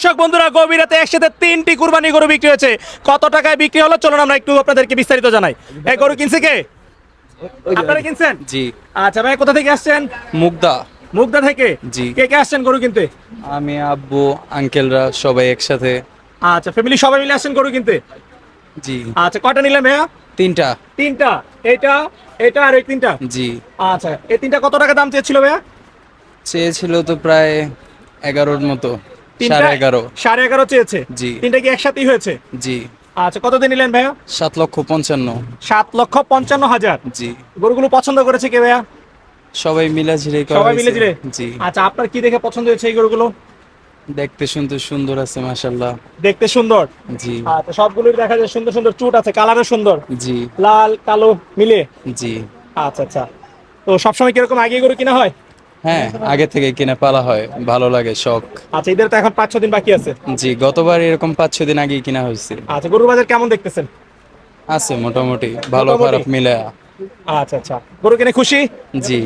দর্শক বন্ধুরা, গভীর রাতে একসাথে 3টি কুরবানি গরু বিক্রি হয়েছে। কত টাকায় বিক্রি হলো চলুন আমরা একটু আপনাদেরকে বিস্তারিত জানাই। এই গরু কিনছে কে? আপনারা কিনছেন? জি। আচ্ছা ভাই, কোথা থেকে আসছেন? মুগদা। মুগদা থেকে? জি। কে কে আসছেন গরু কিনতে? আমি, আব্বু, আঙ্কেলরা সবাই একসাথে। আচ্ছা, ফ্যামিলি সবাই মিলে আসছেন গরু কিনতে? জি। আচ্ছা, কয়টা নিলেন ভাইয়া? 3টা। তিনটা। এটা, এটা আর এই তিনটা? জি। আচ্ছা, এই তিনটা কত টাকা দাম চেয়েছিল ভাইয়া? চেয়েছিল তো প্রায় 11-র মতো। তিনটা 11.5। 11.5 চেয়েছে। জি। তিনটা কি একসাথেই হয়েছে? জি। আচ্ছা, কত দিয়ে নিলেন ভাইয়া? 7,55,000। 7,55,000। জি। গরুগুলো পছন্দ করেছে কে ভাইয়া? সবাই মিলাঝিলে করা সবাই মিলে হয়েছে। জিলে? জি। আচ্ছা, আপনার কি দেখে পছন্দ হয়েছে এই গরুগুলো? দেখতে শুনতে সুন্দর আছে মাশাআল্লাহ। দেখতে সুন্দর। জি। আচ্ছা, সবগুলোই দেখা যায় সুন্দর সুন্দর চুট আছে, কালারও সুন্দর, জি। লাল কালো মিলে। জি। আচ্ছা আচ্ছা। তো সবসময় কিরকম আগে গরু কিনা হয়? হ্যাঁ, আগে থেকে কিনে পালা হয়, ভালো লাগে, শখ। আচ্ছা, ঈদের তো এখন 5-6 দিন বাকি আছে। জি, গতবার এরকম 5-6 দিন আগেই কিনা হয়েছে। আচ্ছা, গরুর বাজার কেমন দেখতেছেন? আছে মোটামুটি, ভালো মোটামুটি? খারাপ মিলে। আচ্ছা আচ্ছা, গরু কিনে খুশি? জি।